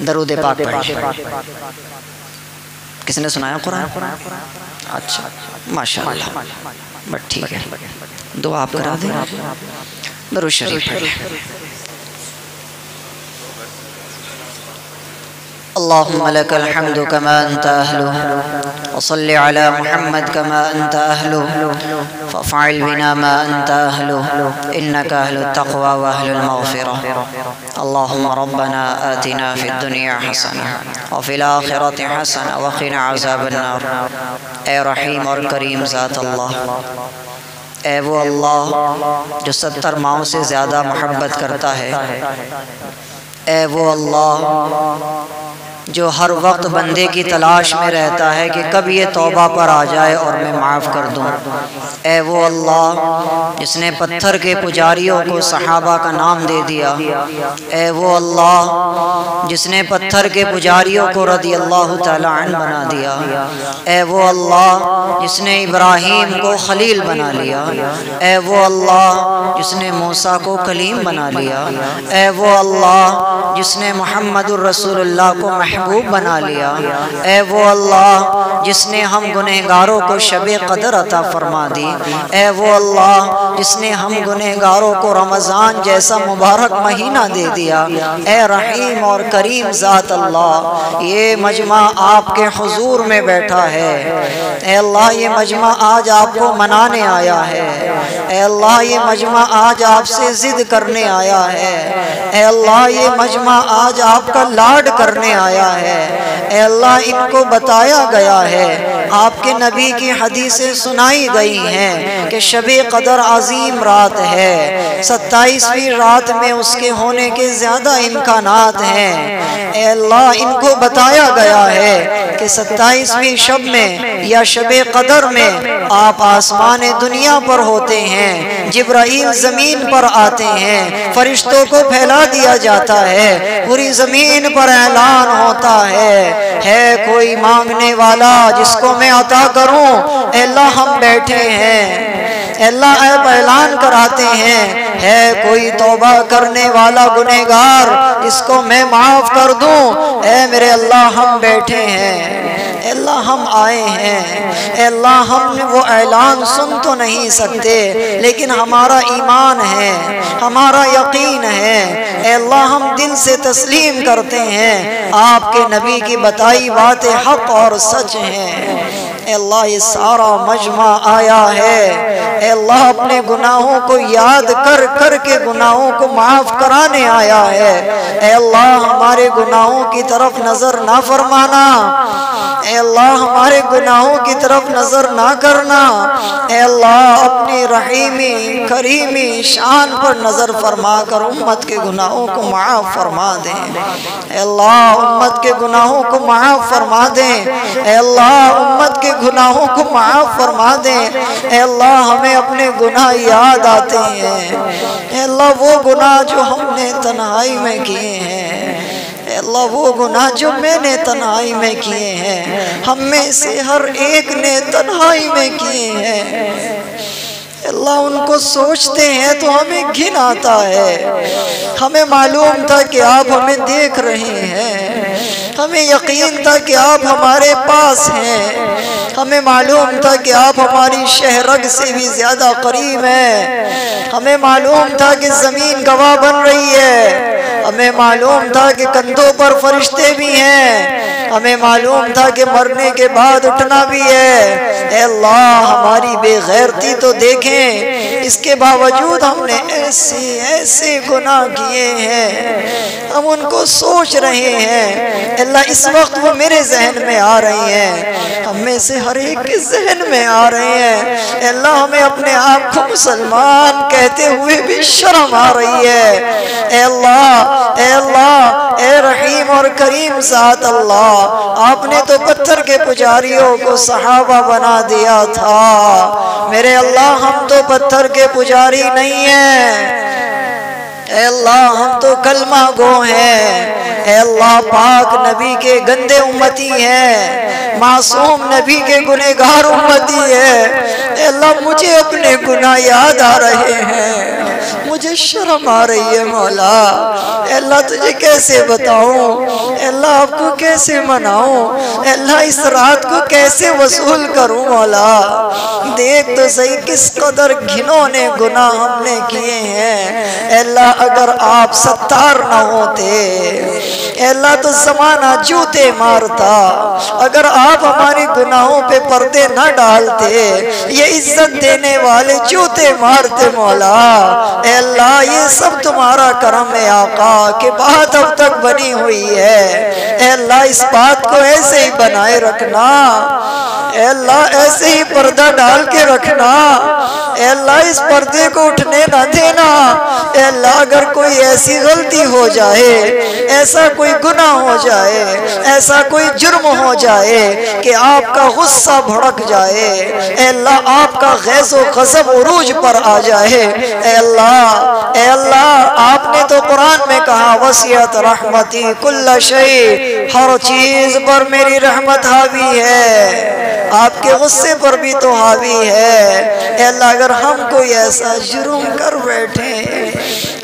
दरूद पाक पढ़िए। किसने सुनाया कुरान? अच्छा, माशाअल्लाह, बट ठीक है, दुआ आप करा दें। दरूद शरीफ पढ़िए। अल्लाहुम्मा लकल हम्दु कमा अंता अहलुहु व सल्लि अला मुहम्मद कमा अंता अहलुहु फफ़अल बिना मा अंता अहलुहु इन्नका अहलुत तक़वा व अहलुल मग़फ़िरह। अल्लाहुम्मा रब्बना आतिना फ़िद दुनिया हसना व फ़िल आखिरति हसना व क़िना अज़ाबन नार। ए रहीम और करीम ज़ात अल्लाह, ए वो अल्लाह जो 70 माओं से ज़्यादा मोहब्बत करता है, ए वो अल्लाह जो हर वक्त बंदे की तलाश में रहता है कि कब ये तौबा पर आ जाए और मैं माफ़ कर दूँ। ए वो अल्लाह जिसने पत्थर के पुजारियों को सहाबा का नाम दे दिया। ए वो अल्लाह जिसने पत्थर के पुजारियों को रज़ी अल्लाह तआला अन्हु बना दिया। ए वो अल्लाह जिसने इब्राहीम को खलील बना लिया। ए वो अल्लाह जिसने मूसा को कलीम बना लिया। ए वो अल्लाह जिसने मुहम्मदुर रसूलुल्लाह को महबूब बना लिया। ए वो अल्लाह जिसने हम गुनहगारों को शबे कदर अता फरमा दी। ए वो अल्लाह जिसने हम गुनहगारों को रमज़ान जैसा मुबारक महीना दे दिया। ए रहीम और करीम ज़ात अल्लाह, ये मजमा आपके हुजूर में बैठा है। ए अल्लाह, ये मजमा आज आपको मनाने आया है। ए अल्लाह, ये मजमा आज आपसे ज़िद करने आया है। ए अल्लाह, ये मजमा आज आपका लाड करने आया है। ए अल्लाह, इनको बताया गया है, आपके नबी की हदीसें सुनाई गई हैं कि शबे कदर अजीम रात है, 27वीं रात में उसके होने के ज़्यादा इम्कानात हैं। ए अल्लाह, इनको बताया गया है कि 27वीं शब में या शबे कदर में आप आसमान दुनिया पर होते हैं, जिब्राइल ज़मीन पर आते हैं, फरिश्तों को फैला दिया जाता है, पूरी ज़मीन पर ऐलान होता है कोई मांगने वाला जिसको मैं अता करूं। अल्लाह, हम बैठे हैं। अल्लाह ऐप ऐलान कराते हैं, है कोई तौबा करने वाला गुनहगार जिसको मैं माफ़ कर दूं। ऐ मेरे अल्लाह, हम बैठे हैं। अल्लाह, हम आए हैं। अल्लाह, हम वो ऐलान सुन तो नहीं सकते, लेकिन हमारा ईमान है, हमारा यकीन है। अल्लाह, हम दिल से तस्लीम करते हैं आपके नबी की बताई बातें हक और सच हैं। अल्लाह, ये सारा मजमा आया है, अल्लाह अपने गुनाहों को याद कर कर के गुनाहों को माफ़ कराने आया है। अल्लाह, हमारे गुनाहों की तरफ नज़र ना फरमाना। अल्लाह, हमारे गुनाहों की तरफ नज़र ना करना। अल्लाह, अपनी रहीमी करीमी शान पर नज़र फरमा कर उम्मत के गुनाहों को माफ़ फरमा दें। अल्लाह, उम्मत के गुनाहों को माफ़ फरमा दें। अल्लाह, उम्मत के गुनाहों को माफ़ फरमा दें। अल्लाह, हमें अपने गुनाह याद आते हैं। अल्लाह, वो गुनाह जो हमने तन्हाई में किए हैं, अल्लाह वो गुनाह जो मैंने तन्हाई में किए हैं, हम में से हर एक ने तन्हाई में किए हैं। अल्लाह, उनको सोचते हैं तो हमें घिन आता है। हमें मालूम था कि आप हमें देख रहे हैं, हमें यकीन था कि आप हमारे पास हैं, हमें मालूम था कि आप हमारी शहरग से भी ज़्यादा करीब हैं, हमें मालूम था कि ज़मीन गवाह बन रही है, हमें मालूम था कि कंधों पर फरिश्ते भी हैं, हमें मालूम था कि मरने के बाद उठना भी है। अल्लाह, हमारी बेगैरती तो देखें, इसके बावजूद हमने ऐसे ऐसे गुनाह किए हैं, हम उनको सोच रहे हैं। अल्लाह, इस वक्त वो मेरे जहन में आ रही हैं, हम में से हर एक के जहन में आ रहे हैं। अल्लाह, हमें अपने आप को मुसलमान कहते हुए भी शर्म आ रही है। अल्लाह, अल्लाह, ए रहीम और करीम ज़ात अल्लाह, आपने तो पत्थर के पुजारियों को सहाबा बना दिया था। मेरे अल्लाह, हम तो पत्थर के पुजारी नहीं हैं। अल्लाह, हम तो कलमा गो हैं। अल्लाह, पाक नबी के गंदे उम्मती हैं, मासूम नबी के गुनहगार उम्मती है। अल्लाह, मुझे अपने गुनाह याद आ रहे हैं, मुझे शर्म आ रही है मौला। अल्लाह तुझे कैसे बताऊं, अल्लाह आपको कैसे मनाऊं, अल्लाह इस रात को कैसे वसूल करूं मौला। देख तो सही किस कदर घिनौने गुनाह हमने किए हैं। अल्लाह अगर आप सत्तार न होते, अल्लाह तो ज़माना जूते मारता। अगर आप हमारे गुनाहों पे पर्दे न डालते, ये इज्जत देने वाले जूते मारते मौला। अल्लाह ये सब तुम्हारा करम है आका, कि बात अब तक बनी हुई है। अल्लाह इस बात को ऐसे ही बनाए रखना, अल्लाह ऐसे ही पर्दा डाल के रखना। अल्लाह इस पर्दे को उठने ना देना। अल्लाह अगर कोई ऐसी गलती हो जाए, ऐसा कोई गुनाह हो जाए, ऐसा कोई जुर्म हो जाए कि आपका गुस्सा भड़क जाए, अल्लाह आपका गैज़ो ग़ज़ब उरूज पर आ जाए, अल्लाह आपने तो कुरान में कहा वसियत रहमती कुल्ल शै, हर चीज पर मेरी रहमत हावी है, आपके गुस्से पर भी तो हावी है। अल्लाह अगर हम कोई ऐसा जुर्म कर बैठे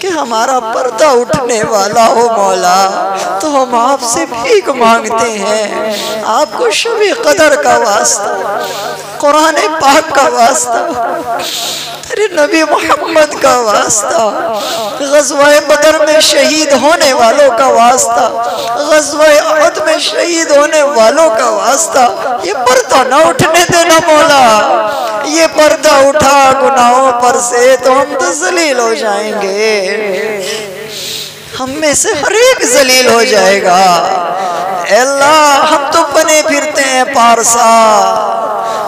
कि हमारा पर्दा उठने वाला हो मौला, तो हम आपसे भीख मांगते हैं। आपको शब कदर का वास्ता, कुरान पाक का वास्ता, तेरे नबी मोहम्मद का वास्ता, ग़ज़वा बदर में शहीद होने वालों का वास्ता, ग़ज़वा अहद में शहीद होने वालों का वास्ता, ये पर्दा ना उठने देना मौला। ये पर्दा उठा गुनाहों पर से तो हम तो जलील हो जाएंगे, हम में से हर एक जलील हो जाएगा। अल्लाह हम तो बने फिरते हैं पारसा,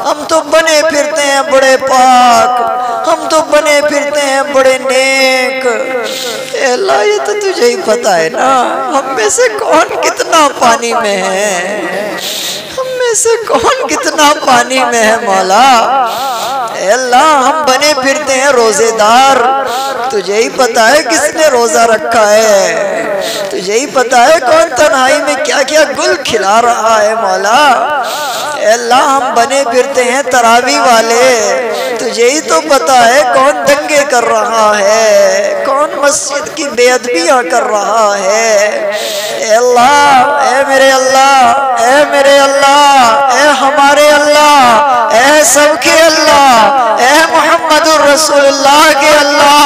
हम तो बने फिरते हैं बड़े पाक, हम तो बने फिरते हैं बड़े नेक। अल्लाह ये तो तुझे ही पता है ना, हम में से कौन कितना पानी में है, हम में से कौन कितना पानी में है मौला। अल्लाह हम बने फिरते हैं रोजेदार, तुझे ही पता है किसने रोजा रखा है, तुझे ही पता है कौन तन्हाई में क्या क्या गुल खिला रहा है मौला। अल्लाह हम बने फिरते हैं तरावी वाले, तुझे ही तो पता है कौन दंगे कर रहा है, कौन मस्जिद की बेअदबियां कर रहा है। अल्लाह ए मेरे अल्लाह, ए मेरे अल्लाह, ए हमारे अल्लाह, ए सबके अल्लाह, ए मोहम्मदुर रसूलुल्लाह के अल्लाह,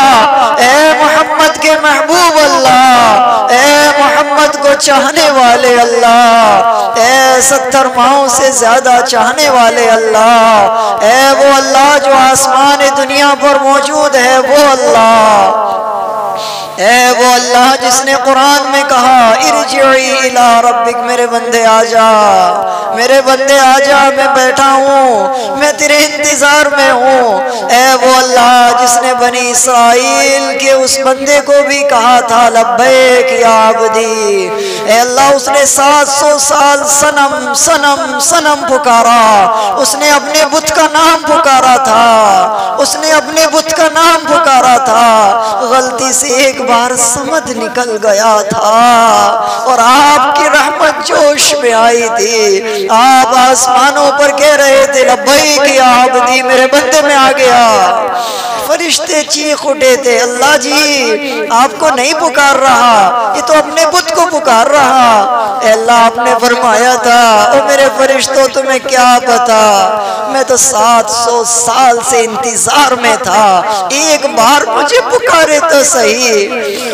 ए मोहम्मद के महबूब अल्लाह, ए मोहम्मद को चाहने वाले अल्लाह, ए 70 माहों से ज्यादा चाहने वाले अल्लाह, ए वो अल्लाह जो आसमान दुनिया पर मौजूद है, वो अल्लाह, ए वो अल्लाह जिसने कुरान में कहा इरजिई इला रब्बिक, मेरे बंदे आजा, मेरे बंदे आजा, मैं बैठा हूँ, मैं तेरे इंतजार में हूँ। ए वो अल्लाह जिसने बनी इसराइल के उस बंदे को भी कहा था लब्बैक या अब्दी, ए अल्लाह उसने 700 साल सनम सनम सनम पुकारा, उसने अपने बुत का नाम पुकारा था, उसने अपने बुत का नाम पुकारा था, गलती से एक बार समझ निकल गया था और आपकी रहमत जोश में आई थी। आप आसमानों पर कह रहे थे लब्बैक या अब्दी, मेरे बंदे में आ गया। फरिश्ते चीख उठे थे अल्लाह जी आपको नहीं पुकार रहा, ये तो अपने बुत को पुकार रहा। अल्लाह आपने फरमाया था ओ मेरे फरिश्तों तुम्हें क्या पता, मैं तो 700 साल से इंतजार में था, एक बार मुझे पुकारे तो सही।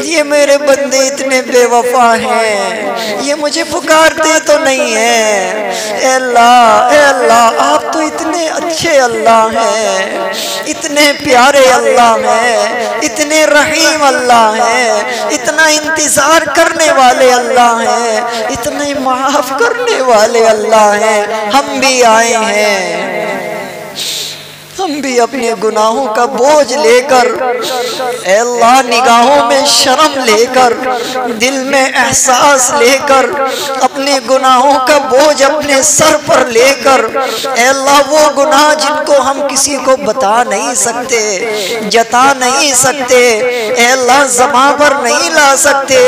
ये मेरे बंदे इतने बेवफा हैं, ये मुझे पुकारते तो नहीं है। अल्लाह आप तो इतने अच्छे अल्लाह हैं, इतने प्यारे अल्लाह हैं, इतने रहीम अल्लाह हैं, इतना इंतजार करने वाले अल्लाह हैं, इतने माफ करने वाले अल्लाह हैं। हम भी आए हैं, हम भी अपने गुनाहों का बोझ लेकर, अल्लाह निगाहों में शर्म लेकर, दिल में एहसास लेकर, अपने गुनाहों का बोझ अपने सर पर लेकर, अल्लाह वो गुनाह जिनको हम किसी को बता नहीं सकते, जता नहीं सकते, अल्लाह ज़बां पर नहीं ला सकते,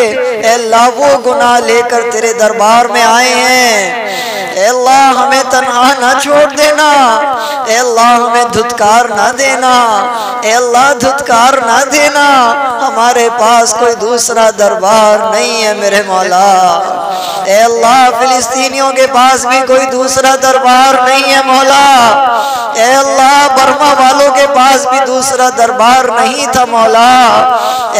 अल्लाह वो गुनाह लेकर तेरे दरबार में आए हैं। अल्लाह हमें तन्हा ना छोड़ देना, अल्लाह हमें धुतकार ना देना, अल्लाह धुतकार ना देना। हमारे पास कोई दूसरा दरबार नहीं है मेरे मौला। अल्लाह फिलिस्तीनियों के पास भी कोई दूसरा दरबार नहीं है मौला। अल्लाह बर्मा वालों के पास भी दूसरा दरबार नहीं था मौला।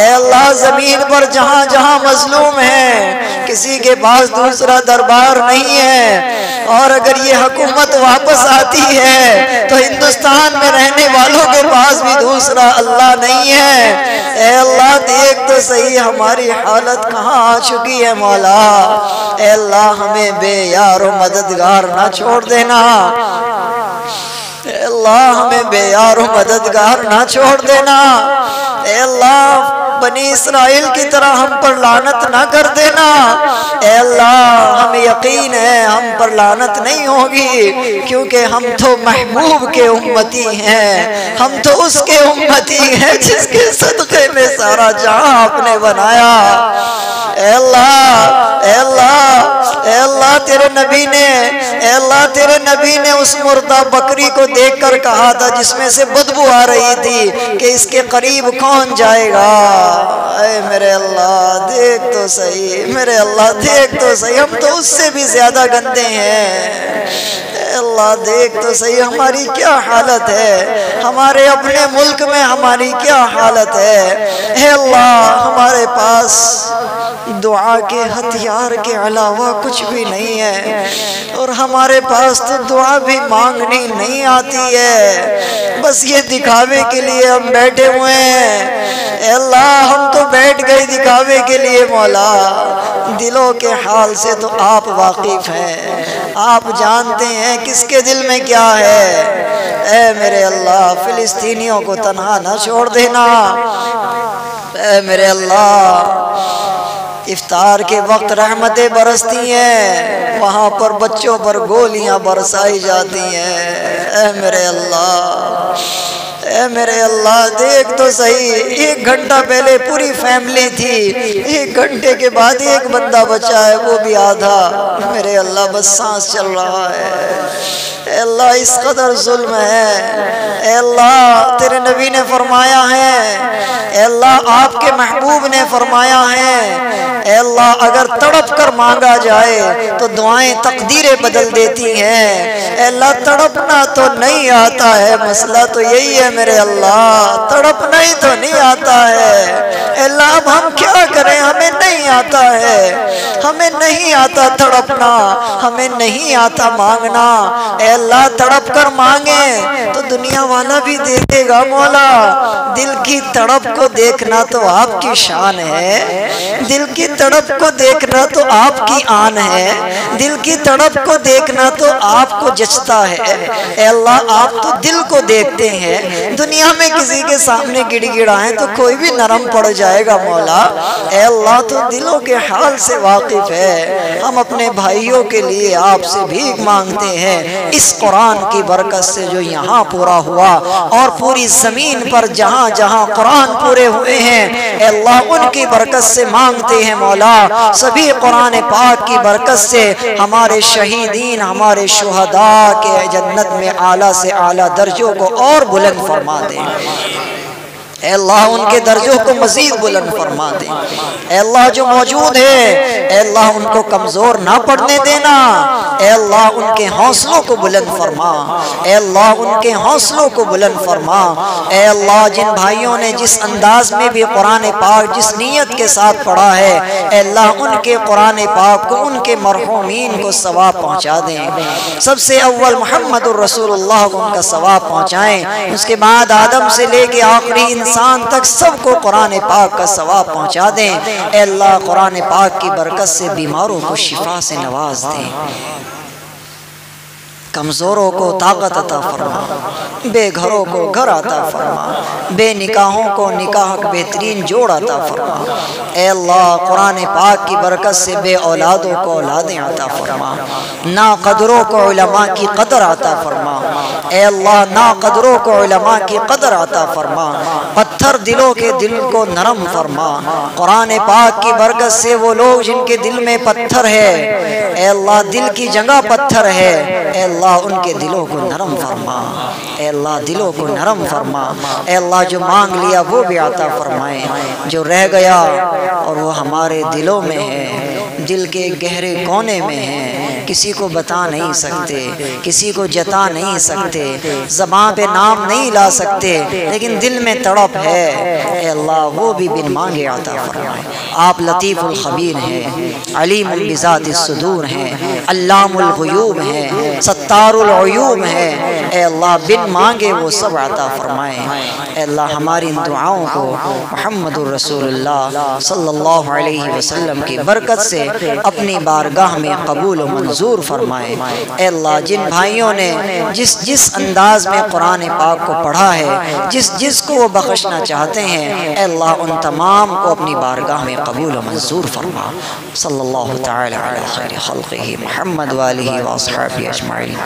अल्लाह जमीन पर जहाँ जहाँ मजलूम है किसी के पास दूसरा दरबार नहीं है। और अगर ये हुकूमत वापस आती है तो हिंदुस्तान में रहने वालों के पास भी दूसरा अल्लाह नहीं है। ए अल्लाह देख तो सही हमारी हालत कहाँ आ चुकी है मौला। ए अल्लाह हमें बेयार और मददगार ना छोड़ देना। अल्लाह हमें बेयार और मददगार ना छोड़ देना। अल्लाह बनी इसराइल की तरह हम पर लानत ना कर देना। अल्लाह हमें यकीन है हम पर लानत नहीं होगी, क्योंकि हम तो महबूब के उम्मती हैं। हम तो उसके उम्मती हैं जिसके सदक़े में सारा जहां आपने बनाया। अल्लाह अल्लाह अल्लाह तेरे नबी ने उस मुर्दा बकरी को देखकर कहा था जिसमें से बदबू आ रही थी कि इसके करीब कौन जाएगा। ऐ मेरे अल्लाह देख तो सही, मेरे अल्लाह देख तो सही, हम तो उससे भी ज्यादा गंदे हैं। अल्लाह देख तो सही हमारी क्या हालत है, हमारे अपने मुल्क में हमारी क्या हालत है। अल्लाह हमारे पास दुआ के हथियार के अलावा कुछ भी नहीं है, और हमारे पास तो दुआ भी मांगनी नहीं आती है। बस ये दिखावे के लिए हम बैठे हुए हैं। अल्लाह हम तो बैठ गए दिखावे के लिए मौला। दिलों के हाल से तो आप वाकिफ हैं, आप जानते हैं किसके दिल में क्या है। ऐ मेरे अल्लाह फिलिस्तीनियों को तन्हा ना छोड़ देना। ऐ मेरे अल्लाह इफ्तार के वक्त रहमतें बरसती हैं, वहाँ पर बच्चों पर गोलियां बरसाई जाती हैं। ऐ मेरे अल्लाह, ऐ मेरे अल्लाह देख तो सही, 1 घंटा पहले पूरी फैमिली थी, 1 घंटे के बाद एक बंदा बचा है, वो भी आधा। मेरे अल्लाह बस सांस चल रहा है। अल्लाह इस कदर जुल्म है। अल्लाह तेरे नबी ने फरमाया है, अल्लाह आपके महबूब ने फरमाया है, अल्लाह अगर तड़प कर मांगा जाए तो दुआएं तकदीरें बदल देती हैं। अल्लाह तड़पना तो नहीं आता है, मसला तो यही है मेरे अल्लाह, तड़पना ही तो नहीं आता है। अल्लाह अब हम क्या करें, हमें नहीं आता है, हमें नहीं आता तड़पना, हमें नहीं आता मांगना। अल्लाह तड़प कर मांगे तो दुनिया वाला भी दे देगा मौला। दिल की तड़प को देखना तो आपकी शान है, दिल की तड़प को देखना तो आपकी आन है, दिल की तड़प को देखना तो आपको जचता है। अल्लाह आप तो दिल को देखते हैं, दुनिया में किसी के सामने गिड़गिड़ाएं तो कोई भी नरम पड़ जाएगा मौला। अल्लाह तो दिलों के हाल से वाकिफ है। हम अपने भाइयों के लिए आपसे भीख मांगते हैं इस कुरान की बरकत से जो यहाँ पूरा हुआ और पूरी जमीन पर जहाँ जहाँ कुरान पूरे हुए हैं, अल्लाह उनकी बरकत से मांगते हैं मौला। सभी कुरान पाक की बरकत से हमारे शहीदीन, हमारे शुहदा के जन्नत में आला से आला दर्जों को और बुलंद फरमा दे। अल्लाह उनके दर्जों को मजीद बुलंद फरमा दे। अल्लाह जो मौजूद है अल्लाह उनको कमजोर ना पड़ने देना। अल्लाह उनके हौसलों को बुलंद फरमा, अल्लाह उनके हौसलों को बुलंद फरमा। अल्लाह जिन भाइयों ने जिस अंदाज में भी कुरान पाक जिस नीयत के साथ पढ़ा है, अल्लाह उनके कुरान पाक को उनके मरहूमीन को सवाब पहुँचा दें। सबसे अव्वल मुहम्मदुर रसूलुल्लाह को उनका सवाब पहुँचाएँ, उसके बाद आदम से लेके आखिरी इंसान तक सबको कुरान पाक का सवाब पहुँचा दें। अल्लाह कुरान पाक की बरकत से बीमारों को शिफा से नवाज दें। कमज़ोरों को ताकत अता फरमा, बेघरों को घर अता फरमा, बेनिकाहों को निकाह बेहतरीन जोड़ अता फरमा। ए अल्लाह कुरान पाक की बरकत से बे औलादों को औलादें अता फरमा, ना कदरों को उलमा की कदर अता फरमा। ए अल्लाह ना कदरों को उलमा की कदर अता फरमा, पत्थर दिलों के दिल को नरम फरमा। कुरान पाक की बरकत से वो लोग जिनके दिल में पत्थर है, ए अल्लाह दिल की जगह पत्थर है, ए अल्लाह उनके दिलों को नरम फरमा। ए अल्लाह दिलों को नरम फरमा। ए अल्लाह जो मांग लिया वो भी अता फरमाए, जो रह गया और वो हमारे दिलों में है, दिल के गहरे कोने में है, किसी को बता नहीं सकते, किसी को जता नहीं सकते, ज़बान पे नाम नहीं ला सकते, लेकिन दिल में तड़प है। ए अल्लाह वो भी बिन मांगे अता फरमाए। आप लतीफ़ुल ख़बीर हैं, अलीमुल बिज़ातिस सुदूर हैं, अल्लामुल ग़ुयूब हैं, सत्तारुल उयूब हैं। ए अल्लाह बिन मांगे वो सब अता फरमाए। ए अल्लाह हमारी इन दुआओं को मुहम्मदुर रसूलुल्लाह सल्लल्लाहु अलैहि वसल्लम की बरकत से अपनी बारगाह में कबूल मंजूर फरमाए। ए अल्लाह जिन भाइयों ने जिस अंदाज में कुरान पाक को पढ़ा है, जिस को वो बख्शना चाहते हैं, ए अल्लाह उन तमाम को अपनी बारगाह में कबूल मंजूर फरमा। सल्लल्लाहु तआला अला खैरि खल्क़िही मुहम्मद व आलिही व अस्हाबिही अजमईन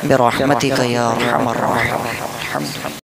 बिरहमतिका या अरहमर राहिमीन।